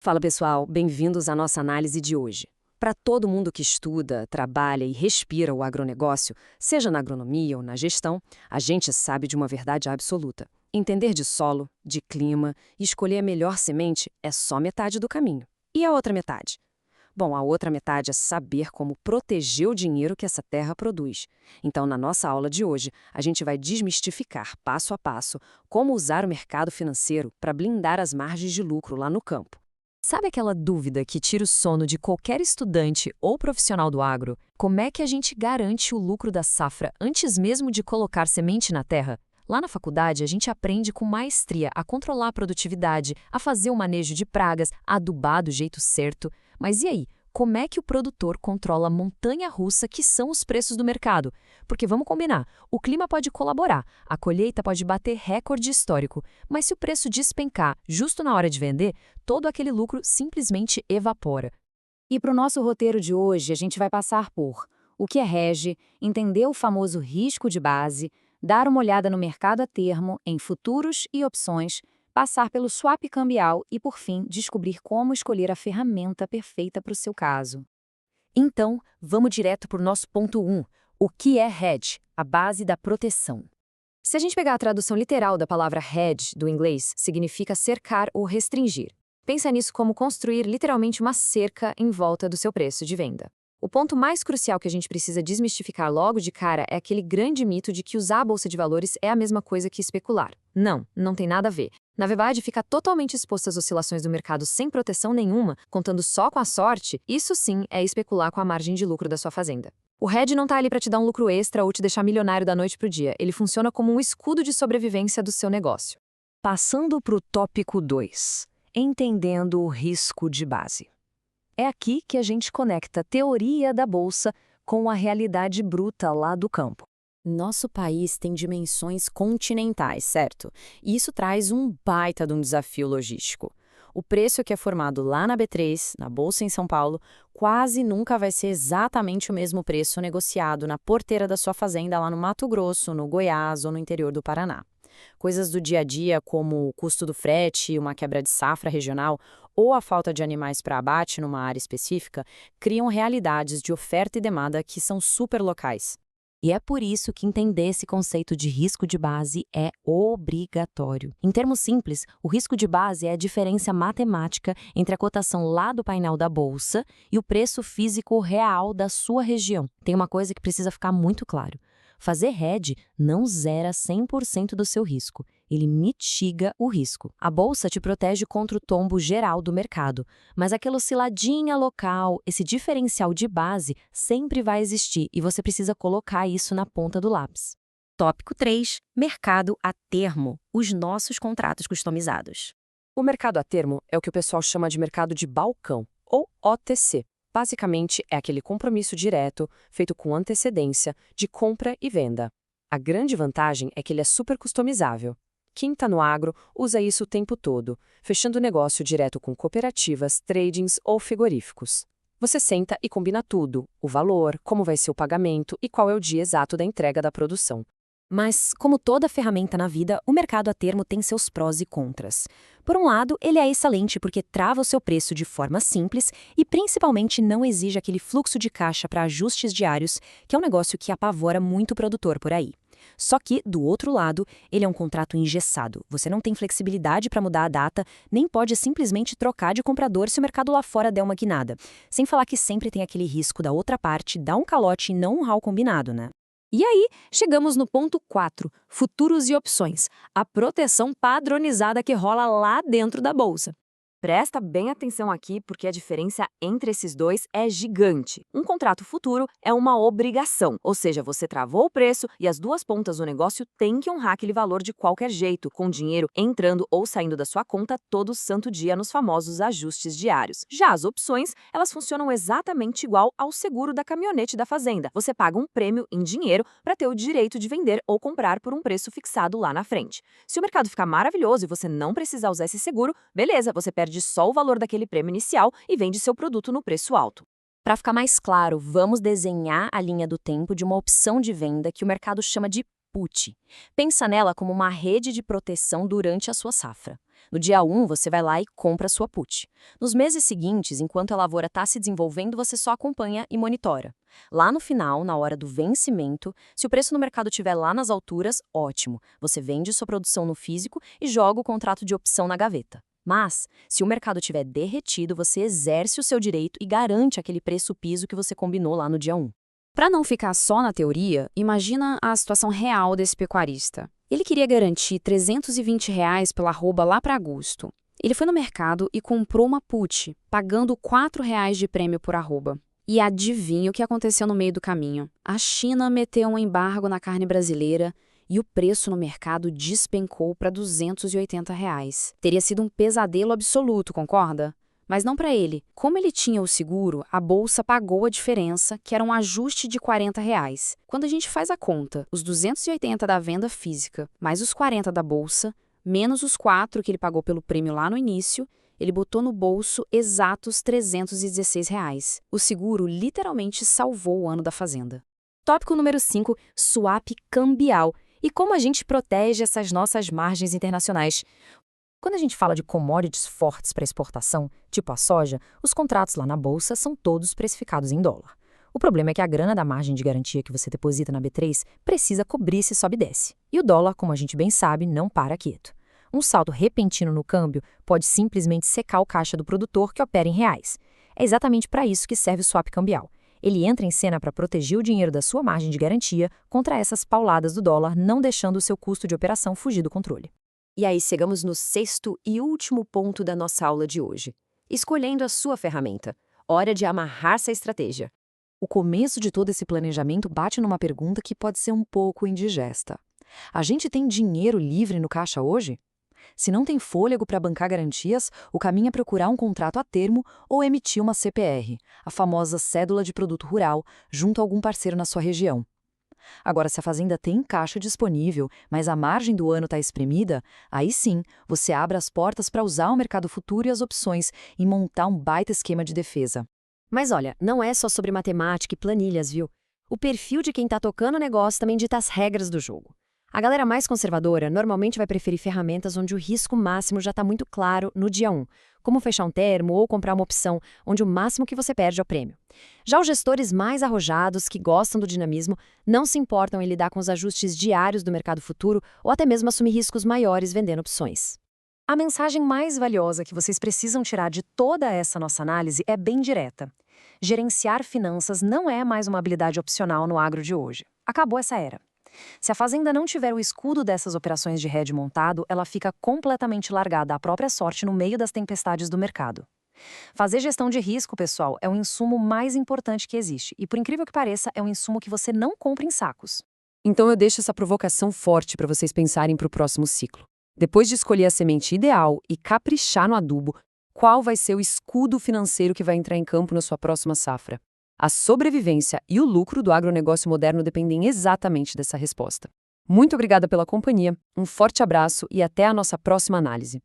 Fala pessoal, bem-vindos à nossa análise de hoje. Para todo mundo que estuda, trabalha e respira o agronegócio, seja na agronomia ou na gestão, a gente sabe de uma verdade absoluta. Entender de solo, de clima e escolher a melhor semente é só metade do caminho. E a outra metade? Bom, a outra metade é saber como proteger o dinheiro que essa terra produz. Então, na nossa aula de hoje, a gente vai desmistificar, passo a passo, como usar o mercado financeiro para blindar as margens de lucro lá no campo. Sabe aquela dúvida que tira o sono de qualquer estudante ou profissional do agro? Como é que a gente garante o lucro da safra antes mesmo de colocar semente na terra? Lá na faculdade, a gente aprende com maestria a controlar a produtividade, a fazer o manejo de pragas, a adubar do jeito certo. Mas e aí? Como é que o produtor controla a montanha-russa que são os preços do mercado? Porque vamos combinar, o clima pode colaborar, a colheita pode bater recorde histórico, mas se o preço despencar justo na hora de vender, todo aquele lucro simplesmente evapora. E para o nosso roteiro de hoje, a gente vai passar por o que é hedge, entender o famoso risco de base, dar uma olhada no mercado a termo, em futuros e opções, passar pelo swap cambial e, por fim, descobrir como escolher a ferramenta perfeita para o seu caso. Então, vamos direto para o nosso ponto 1. O que é hedge? A base da proteção. Se a gente pegar a tradução literal da palavra hedge do inglês, significa cercar ou restringir. Pensa nisso como construir literalmente uma cerca em volta do seu preço de venda. O ponto mais crucial que a gente precisa desmistificar logo de cara é aquele grande mito de que usar a bolsa de valores é a mesma coisa que especular. Não, não tem nada a ver. Na verdade, ficar totalmente exposto às oscilações do mercado sem proteção nenhuma, contando só com a sorte, isso sim é especular com a margem de lucro da sua fazenda. O hedge não está ali para te dar um lucro extra ou te deixar milionário da noite para o dia. Ele funciona como um escudo de sobrevivência do seu negócio. Passando para o tópico 2. Entendendo o risco de base. É aqui que a gente conecta a teoria da bolsa com a realidade bruta lá do campo. Nosso país tem dimensões continentais, certo? E isso traz um baita de um desafio logístico. O preço que é formado lá na B3, na Bolsa em São Paulo, quase nunca vai ser exatamente o mesmo preço negociado na porteira da sua fazenda lá no Mato Grosso, no Goiás ou no interior do Paraná. Coisas do dia a dia, como o custo do frete, uma quebra de safra regional ou a falta de animais para abate numa área específica, criam realidades de oferta e demanda que são super locais. E é por isso que entender esse conceito de risco de base é obrigatório. Em termos simples, o risco de base é a diferença matemática entre a cotação lá do painel da bolsa e o preço físico real da sua região. Tem uma coisa que precisa ficar muito claro. Fazer hedge não zera 100% do seu risco, ele mitiga o risco. A bolsa te protege contra o tombo geral do mercado, mas aquela osciladinha local, esse diferencial de base, sempre vai existir e você precisa colocar isso na ponta do lápis. Tópico 3. Mercado a termo, os nossos contratos customizados. O mercado a termo é o que o pessoal chama de mercado de balcão, ou OTC. Basicamente, é aquele compromisso direto, feito com antecedência, de compra e venda. A grande vantagem é que ele é super customizável. Quem está no agro usa isso o tempo todo, fechando negócio direto com cooperativas, tradings ou frigoríficos. Você senta e combina tudo, o valor, como vai ser o pagamento e qual é o dia exato da entrega da produção. Mas, como toda ferramenta na vida, o mercado a termo tem seus prós e contras. Por um lado, ele é excelente porque trava o seu preço de forma simples e, principalmente, não exige aquele fluxo de caixa para ajustes diários, que é um negócio que apavora muito o produtor por aí. Só que, do outro lado, ele é um contrato engessado. Você não tem flexibilidade para mudar a data, nem pode simplesmente trocar de comprador se o mercado lá fora der uma guinada. Sem falar que sempre tem aquele risco da outra parte dar um calote e não honrar o combinado, né? E aí, chegamos no ponto 4, futuros e opções, a proteção padronizada que rola lá dentro da bolsa. Presta bem atenção aqui porque a diferença entre esses dois é gigante. Um contrato futuro é uma obrigação, ou seja, você travou o preço e as duas pontas do negócio têm que honrar aquele valor de qualquer jeito, com dinheiro entrando ou saindo da sua conta todo santo dia nos famosos ajustes diários. Já as opções, elas funcionam exatamente igual ao seguro da caminhonete da fazenda. Você paga um prêmio em dinheiro para ter o direito de vender ou comprar por um preço fixado lá na frente. Se o mercado ficar maravilhoso e você não precisar usar esse seguro, beleza, você perde só o valor daquele prêmio inicial e vende seu produto no preço alto. Para ficar mais claro, vamos desenhar a linha do tempo de uma opção de venda que o mercado chama de put. Pensa nela como uma rede de proteção durante a sua safra. No dia 1, você vai lá e compra a sua put. Nos meses seguintes, enquanto a lavoura está se desenvolvendo, você só acompanha e monitora. Lá no final, na hora do vencimento, se o preço no mercado estiver lá nas alturas, ótimo. Você vende sua produção no físico e joga o contrato de opção na gaveta. Mas, se o mercado estiver derretido, você exerce o seu direito e garante aquele preço piso que você combinou lá no dia 1. Para não ficar só na teoria, imagina a situação real desse pecuarista. Ele queria garantir R$ 320 pela arroba lá para agosto. Ele foi no mercado e comprou uma put, pagando R$ 4 de prêmio por arroba. E adivinha o que aconteceu no meio do caminho? A China meteu um embargo na carne brasileira e o preço no mercado despencou para R$ 280. Teria sido um pesadelo absoluto, concorda? Mas não para ele. Como ele tinha o seguro, a bolsa pagou a diferença, que era um ajuste de R$ 40. Quando a gente faz a conta, os 280 da venda física, mais os 40 da bolsa, menos os 4 que ele pagou pelo prêmio lá no início, ele botou no bolso exatos R$ 316. O seguro literalmente salvou o ano da fazenda. Tópico número 5, swap cambial. E como a gente protege essas nossas margens internacionais? Quando a gente fala de commodities fortes para exportação, tipo a soja, os contratos lá na bolsa são todos precificados em dólar. O problema é que a grana da margem de garantia que você deposita na B3 precisa cobrir se sobe e desce. E o dólar, como a gente bem sabe, não para quieto. Um salto repentino no câmbio pode simplesmente secar o caixa do produtor que opera em reais. É exatamente para isso que serve o swap cambial. Ele entra em cena para proteger o dinheiro da sua margem de garantia contra essas pauladas do dólar, não deixando o seu custo de operação fugir do controle. E aí chegamos no 6º e último ponto da nossa aula de hoje. Escolhendo a sua ferramenta. Hora de amarrar essa estratégia. O começo de todo esse planejamento bate numa pergunta que pode ser um pouco indigesta. A gente tem dinheiro livre no caixa hoje? Se não tem fôlego para bancar garantias, o caminho é procurar um contrato a termo ou emitir uma CPR, a famosa Cédula de Produto Rural, junto a algum parceiro na sua região. Agora, se a fazenda tem caixa disponível, mas a margem do ano está espremida, aí sim, você abre as portas para usar o mercado futuro e as opções e montar um baita esquema de defesa. Mas olha, não é só sobre matemática e planilhas, viu? O perfil de quem está tocando o negócio também dita as regras do jogo. A galera mais conservadora normalmente vai preferir ferramentas onde o risco máximo já está muito claro no dia 1, como fechar um termo ou comprar uma opção onde o máximo que você perde é o prêmio. Já os gestores mais arrojados, que gostam do dinamismo, não se importam em lidar com os ajustes diários do mercado futuro ou até mesmo assumir riscos maiores vendendo opções. A mensagem mais valiosa que vocês precisam tirar de toda essa nossa análise é bem direta. Gerenciar finanças não é mais uma habilidade opcional no agro de hoje. Acabou essa era. Se a fazenda não tiver o escudo dessas operações de hedge montado, ela fica completamente largada à própria sorte no meio das tempestades do mercado. Fazer gestão de risco, pessoal, é o insumo mais importante que existe e, por incrível que pareça, é um insumo que você não compra em sacos. Então eu deixo essa provocação forte para vocês pensarem para o próximo ciclo. Depois de escolher a semente ideal e caprichar no adubo, qual vai ser o escudo financeiro que vai entrar em campo na sua próxima safra? A sobrevivência e o lucro do agronegócio moderno dependem exatamente dessa resposta. Muito obrigada pela companhia, um forte abraço e até a nossa próxima análise.